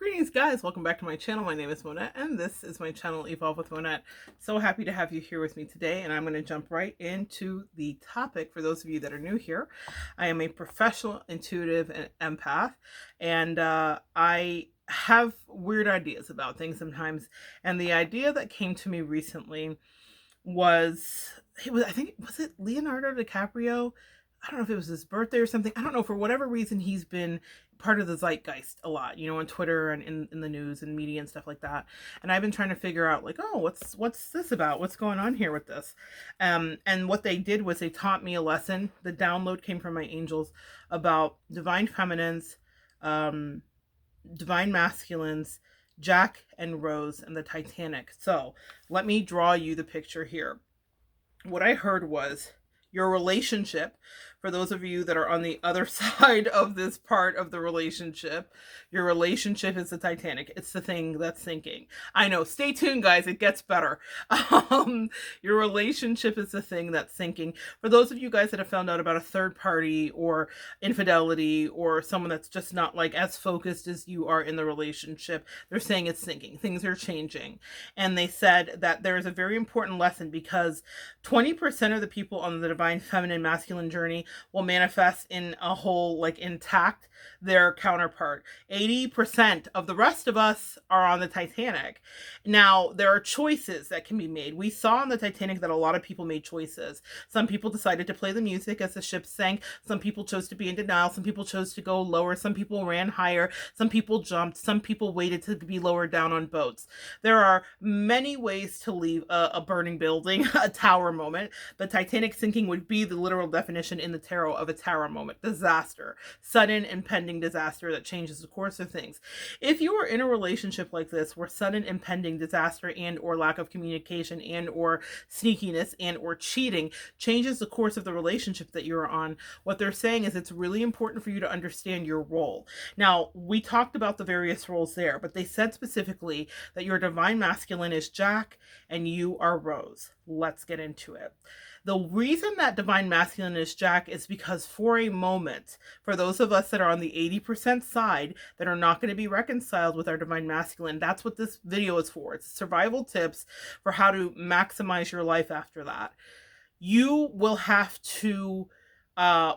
Greetings guys, welcome back to my channel. My name is Monette and this is my channel Evolve with Monette. So happy to have you here with me today, and I'm going to jump right into the topic. For those of you that are new here, I am a professional intuitive and empath, and I have weird ideas about things sometimes, and the idea that came to me recently was, I think, was it Leonardo DiCaprio? I don't know if it was his birthday or something. I don't know. For whatever reason, he's been part of the zeitgeist a lot, on Twitter and in the news and media and stuff like that. And I've been trying to figure out, like, oh, what's this about? What's going on here with this? And what they did was they taught me a lesson. The download came from my angels about divine feminines, divine masculines, Jack and Rose, and the Titanic. So let me draw you the picture here. What I heard was your relationship, for those of you that are on the other side of this part of the relationship, your relationship is the Titanic. It's the thing that's sinking. I know, stay tuned guys, it gets better. Your relationship is the thing that's sinking. For those of you guys that have found out about a third party or infidelity or someone that's just not like as focused as you are in the relationship, they're saying it's sinking. Things are changing. And they said that there is a very important lesson, because 20% of the people on the divine feminine masculine journey will manifest in a whole, like, intact, their counterpart. 80% of the rest of us are on the Titanic. Now, there are choices that can be made. We saw on the Titanic that a lot of people made choices. Some people decided to play the music as the ship sank. Some people chose to be in denial. Some people chose to go lower. Some people ran higher. Some people jumped. Some people waited to be lowered down on boats. There are many ways to leave a burning building, a tower moment. The Titanic sinking would be the literal definition in the tarot of a tower moment. Disaster. Sudden impending disaster that changes the course of things. If you are in a relationship like this, where sudden impending disaster and or lack of communication and or sneakiness and or cheating changes the course of the relationship that you're on, what they're saying is it's really important for you to understand your role. Now, we talked about the various roles there, but they said specifically that your divine masculine is Jack and you are Rose. Let's get into it. The reason that divine masculine is Jack is because for a moment, for those of us that are on the 80% side that are not going to be reconciled with our divine masculine, that's what this video is for. It's survival tips for how to maximize your life after that. You will have to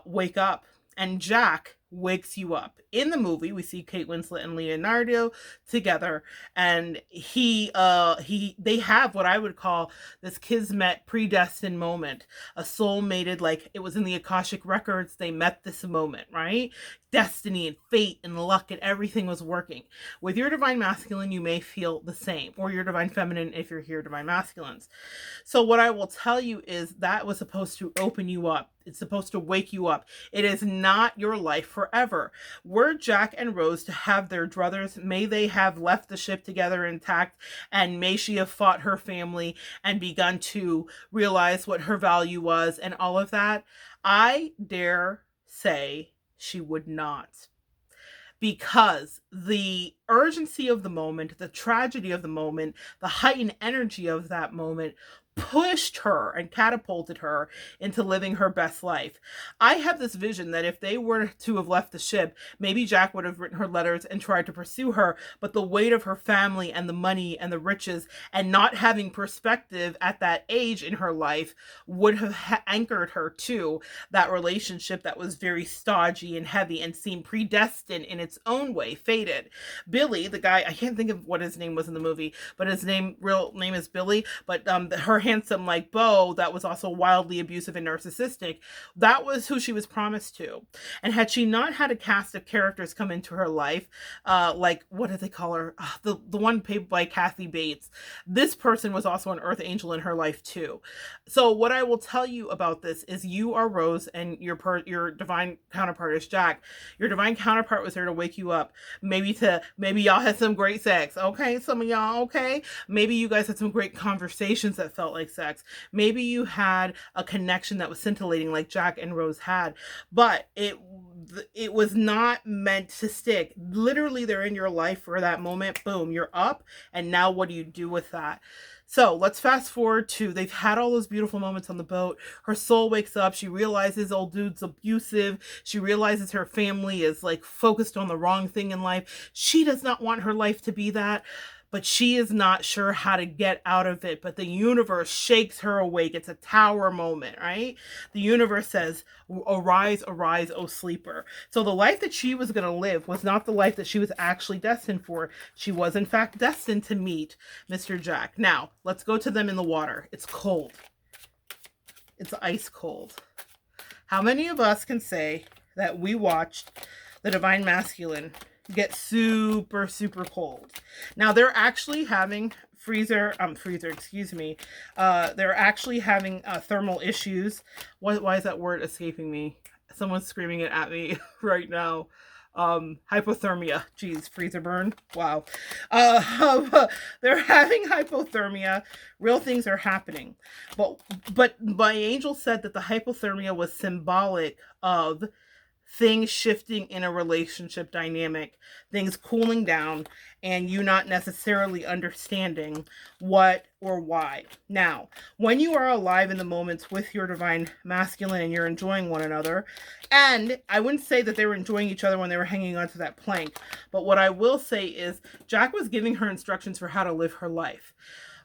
wake up, and Jack wakes you up. In the movie, we see Kate Winslet and Leonardo together, and they have what I would call this kismet, predestined moment, a soul mated, like it was in the Akashic records. They met this moment, right? Destiny and fate and luck and everything was working. With your divine masculine, you may feel the same, or your divine feminine if you're here divine masculines. So what I will tell you is that was supposed to open you up. It's supposed to wake you up. It is not your life forever. Were Jack and Rose to have their druthers, may they have left the ship together intact, and may she have fought her family and begun to realize what her value was and all of that. I dare say she would not. Because the urgency of the moment, the tragedy of the moment, the heightened energy of that moment pushed her and catapulted her into living her best life. I have this vision that if they were to have left the ship, maybe Jack would have written her letters and tried to pursue her, but the weight of her family and the money and the riches and not having perspective at that age in her life would have anchored her to that relationship that was very stodgy and heavy and seemed predestined in its own way, fated. Billy, the guy, I can't think of what his name was in the movie, but his real name is Billy, but her handsome, like, beau that was also wildly abusive and narcissistic, that was who she was promised to. And had she not had a cast of characters come into her life, like, what do they call her? The one played by Kathy Bates. This person was also an earth angel in her life too. So what I will tell you about this is you are Rose and your divine counterpart is Jack. Your divine counterpart was there to wake you up. Maybe y'all had some great sex. Okay, some of y'all, okay? Maybe you guys had some great conversations that felt like sex. Maybe you had a connection that was scintillating like Jack and Rose had, but it was not meant to stick. Literally, they're in your life for that moment. Boom, you're up. And now what do you do with that? So let's fast forward to they've had all those beautiful moments on the boat. Her soul wakes up. She realizes old dude's abusive. She realizes her family is like focused on the wrong thing in life. She does not want her life to be that, but she is not sure how to get out of it. But the universe shakes her awake. It's a tower moment, right? The universe says, arise, arise, O sleeper. So the life that she was going to live was not the life that she was actually destined for. She was, in fact, destined to meet Mr. Jack. Now, let's go to them in the water. It's cold. It's ice cold. How many of us can say that we watched the Divine Masculine get super, super cold? Now, they're actually having they're actually having thermal issues. Why is that word escaping me? Someone's screaming it at me right now. Hypothermia. Geez, freezer burn. Wow. They're having hypothermia. Real things are happening. But my angel said that the hypothermia was symbolic of things shifting in a relationship dynamic, things cooling down, and you not necessarily understanding what or why. Now, when you are alive in the moments with your Divine Masculine and you're enjoying one another, and I wouldn't say that they were enjoying each other when they were hanging onto that plank, but what I will say is Jack was giving her instructions for how to live her life.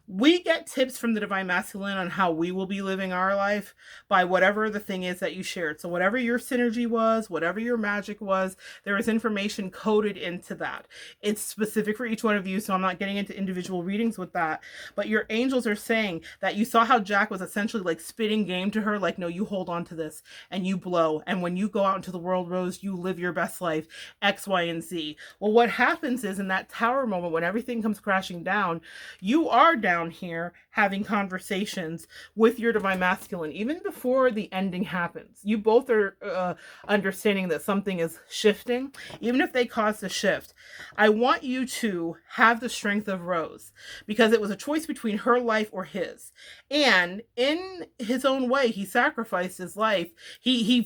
We get tips from the Divine Masculine on how we will be living our life by whatever the thing is that you shared. So whatever your synergy was, whatever your magic was, there is information coded into that. It's specific for each one of you, so I'm not getting into individual readings with that. But your angels are saying that you saw how Jack was essentially like spitting game to her, like, no, you hold on to this and you blow. And when you go out into the world, Rose, you live your best life, X, Y, and Z. Well, what happens is in that tower moment, when everything comes crashing down, you are down here having conversations with your Divine Masculine even before the ending happens. You both are understanding that something is shifting, even if they cause the shift. I want you to have the strength of Rose, because it was a choice between her life or his, and in his own way he sacrificed his life. He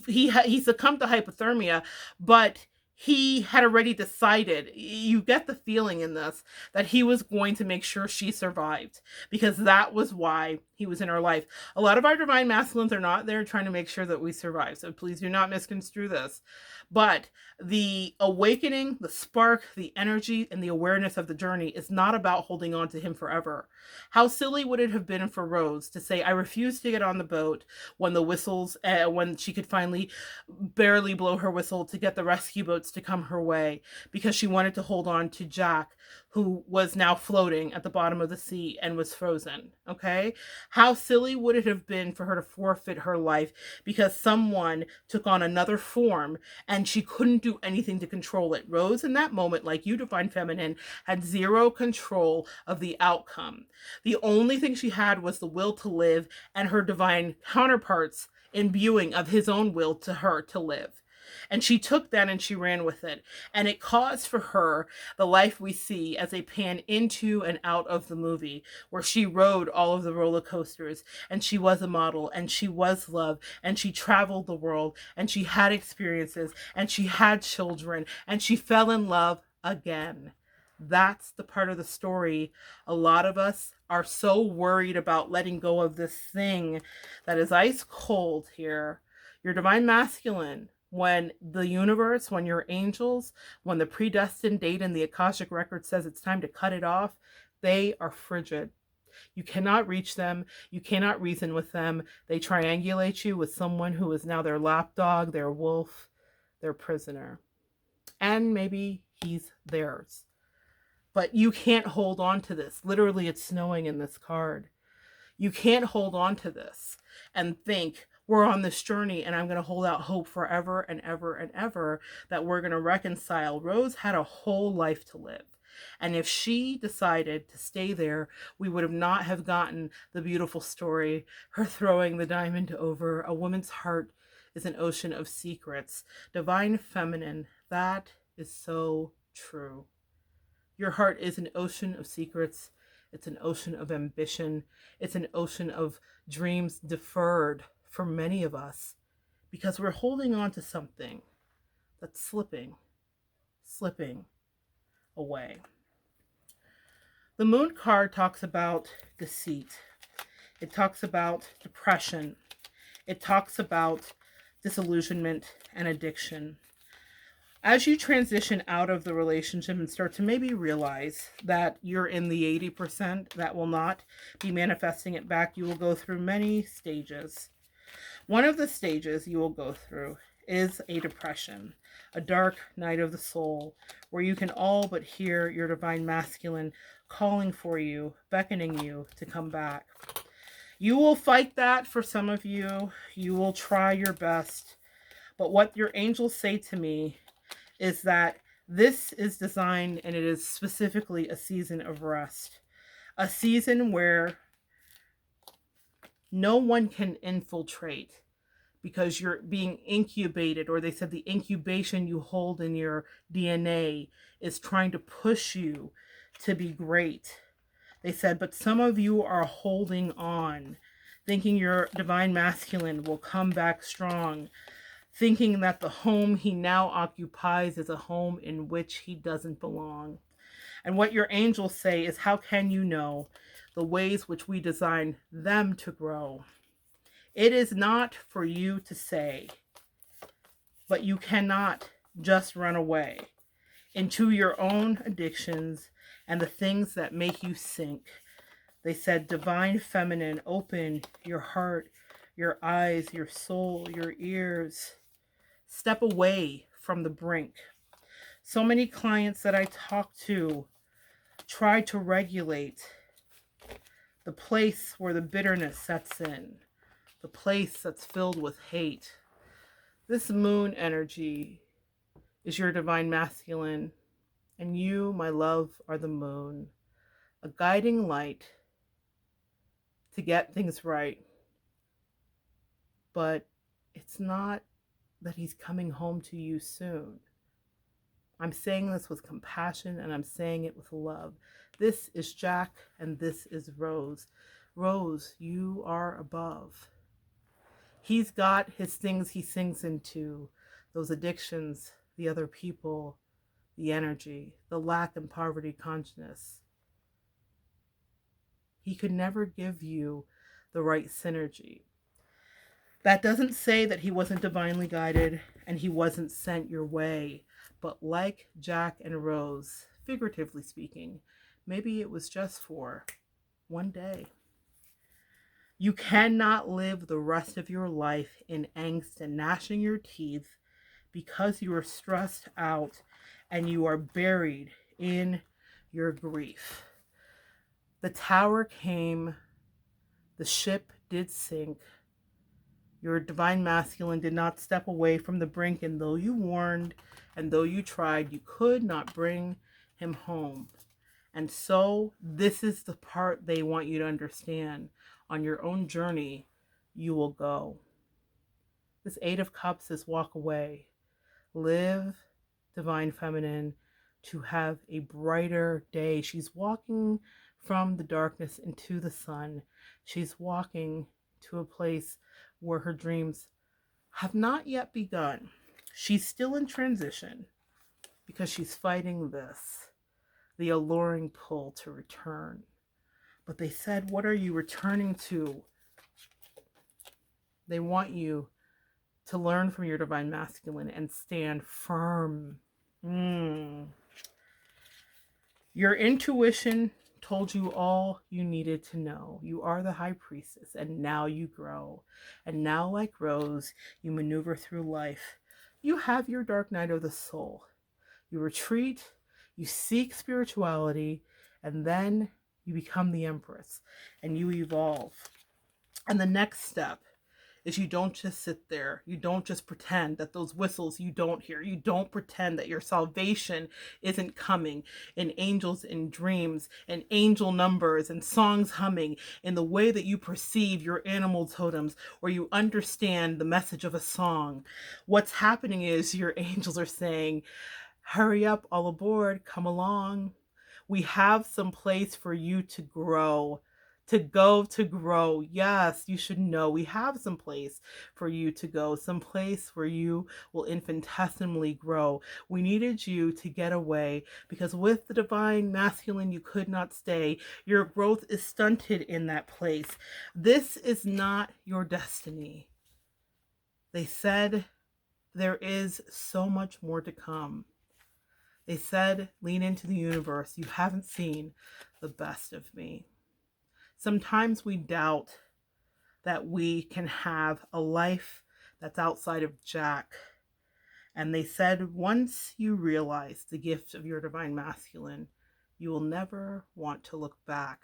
succumbed to hypothermia, but he had already decided, you get the feeling in this, that he was going to make sure she survived, because that was why he was in her life. A lot of our Divine Masculines are not there trying to make sure that we survive, so please do not misconstrue this. But the awakening, the spark, the energy, and the awareness of the journey is not about holding on to him forever. How silly would it have been for Rose to say, I refuse to get on the boat when the whistles, when she could finally barely blow her whistle to get the rescue boats to come her way, because she wanted to hold on to Jack, who was now floating at the bottom of the sea and was frozen. Okay? How silly would it have been for her to forfeit her life because someone took on another form and she couldn't do anything to control it? Rose, in that moment, like you, Divine Feminine, had zero control of the outcome. The only thing she had was the will to live and her divine counterparts imbuing of his own will to her to live. And she took that and she ran with it. And it caused for her the life we see as a pan into and out of the movie, where she rode all of the roller coasters, and she was a model, and she was love, and she traveled the world, and she had experiences, and she had children, and she fell in love again. That's the part of the story. A lot of us are so worried about letting go of this thing that is ice cold here. Your Divine Masculine, when the universe, when your angels, when the predestined date in the Akashic record says it's time to cut it off, they are frigid. You cannot reach them. You cannot reason with them. They triangulate you with someone who is now their lapdog, their wolf, their prisoner. And maybe he's theirs. But you can't hold on to this. Literally, it's snowing in this card. You can't hold on to this and think, we're on this journey and I'm going to hold out hope forever and ever and ever that we're going to reconcile. Rose had a whole life to live. And if she decided to stay there, we would have not have gotten the beautiful story, her throwing the diamond over. A woman's heart is an ocean of secrets. Divine Feminine, that is so true. Your heart is an ocean of secrets, It's an ocean of ambition. It's an ocean of dreams deferred for many of us because we're holding on to something that's slipping away. The moon card talks about deceit. It talks about depression. It talks about disillusionment and addiction. As you transition out of the relationship and start to maybe realize that you're in the 80% that will not be manifesting it back, you will go through many stages. One of the stages you will go through is a depression, a dark night of the soul, where you can all but hear your divine masculine calling for you, beckoning you to come back. You will fight that for some of you. You will try your best. But what your angels say to me is that this is designed, and it is specifically a season of rest. A season where no one can infiltrate because you're being incubated, or they said the incubation you hold in your DNA is trying to push you to be great. They said, but some of you are holding on, thinking your divine masculine will come back strong, thinking that the home he now occupies is a home in which he doesn't belong. And what your angels say is, how can you know the ways which we design them to grow? It is not for you to say, but you cannot just run away into your own addictions and the things that make you sink. They said, divine feminine, open your heart, your eyes, your soul, your ears. Step away from the brink. So many clients that I talk to try to regulate the place where the bitterness sets in, the place that's filled with hate. This moon energy is your divine masculine, and you, my love, are the moon, a guiding light to get things right. But it's not that he's coming home to you soon. I'm saying this with compassion, and I'm saying it with love. This is Jack, and this is Rose. Rose, you are above. He's got his things he sinks into, those addictions, the other people, the energy, the lack and poverty consciousness. He could never give you the right synergy. That doesn't say that he wasn't divinely guided and he wasn't sent your way. But like Jack and Rose, figuratively speaking, maybe it was just for one day. You cannot live the rest of your life in angst and gnashing your teeth because you are stressed out and you are buried in your grief. The tower came, the ship did sink. Your divine masculine did not step away from the brink, and though you warned and though you tried, you could not bring him home. And so this is the part they want you to understand. On your own journey, you will go. This Eight of Cups is walk away. Live, divine feminine, to have a brighter day. She's walking from the darkness into the sun. She's walking to a place where her dreams have not yet begun. She's still in transition because she's fighting this, the alluring pull to return. But they said, what are you returning to? They want you to learn from your divine masculine and stand firm. Your intuition told you all you needed to know. You are the high priestess, and now you grow. And now, like Rose, you maneuver through life. You have your dark night of the soul. You retreat, you seek spirituality, and then you become the Empress, and you evolve. And the next step is you don't just sit there. You don't just pretend that those whistles you don't hear. You don't pretend that your salvation isn't coming in angels in dreams and angel numbers and songs humming in the way that you perceive your animal totems, or you understand the message of a song. What's happening is your angels are saying, hurry up, all aboard, come along. We have some place for you to grow, to go to grow. Yes, you should know we have some place for you to go, some place where you will infinitesimally grow. We needed you to get away because with the divine masculine, you could not stay. Your growth is stunted in that place. This is not your destiny. They said there is so much more to come. They said, lean into the universe. You haven't seen the best of me. Sometimes we doubt that we can have a life that's outside of Jack. And they said, once you realize the gift of your divine masculine, you will never want to look back.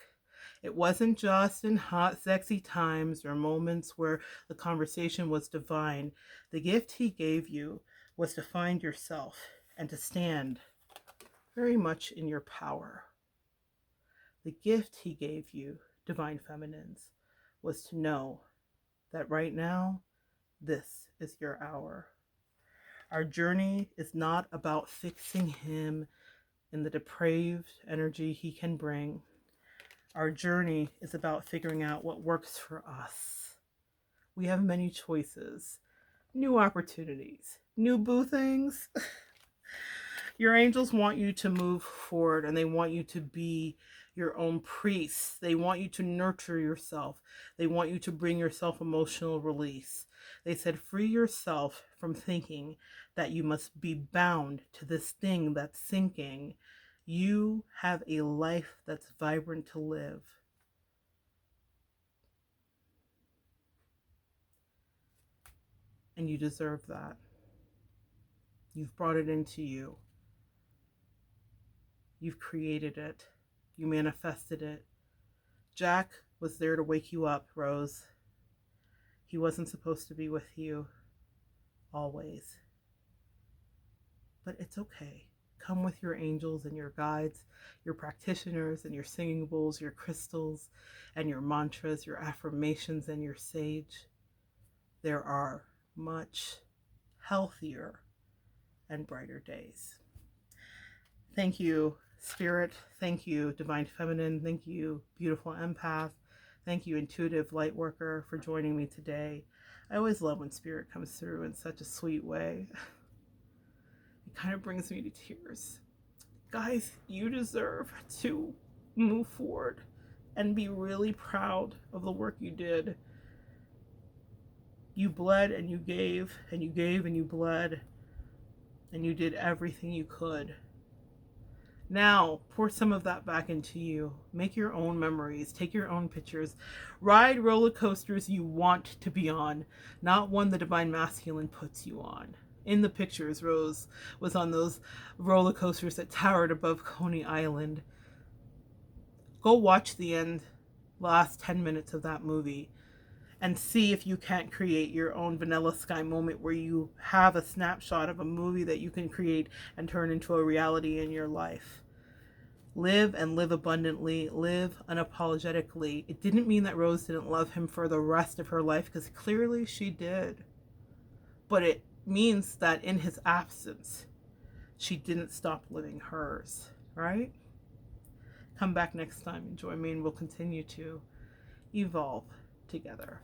It wasn't just in hot, sexy times or moments where the conversation was divine. The gift he gave you was to find yourself and to stand very much in your power. The gift he gave you, divine feminines, was to know that right now, this is your hour. Our journey is not about fixing him in the depraved energy he can bring. Our journey is about figuring out what works for us. We have many choices, new opportunities, new boo things. Your angels want you to move forward and they want you to be your own priest. They want you to nurture yourself. They want you to bring yourself emotional release. They said, free yourself from thinking that you must be bound to this thing that's sinking. You have a life that's vibrant to live. And you deserve that. You've brought it into you. You've created it. You manifested it. Jack was there to wake you up, Rose. He wasn't supposed to be with you always. But it's okay. Come with your angels and your guides, your practitioners and your singing bowls, your crystals and your mantras, your affirmations and your sage. There are much healthier and brighter days. Thank you, Spirit. Thank you, Divine Feminine. Thank you, beautiful Empath. Thank you, Intuitive Lightworker, for joining me today. I always love when Spirit comes through in such a sweet way. It kind of brings me to tears. Guys, you deserve to move forward and be really proud of the work you did. You bled and you gave and you gave and you bled and you did everything you could. Now, pour some of that back into you. Make your own memories. Take your own pictures. Ride roller coasters you want to be on, not one the Divine Masculine puts you on. In the pictures, Rose was on those roller coasters that towered above Coney Island. Go watch the last 10 minutes of that movie and see if you can't create your own vanilla sky moment where you have a snapshot of a movie that you can create and turn into a reality in your life. Live and live abundantly, live unapologetically. It didn't mean that Rose didn't love him for the rest of her life, because clearly she did. But it means that in his absence, she didn't stop living hers, right? Come back next time and join me and we'll continue to evolve together.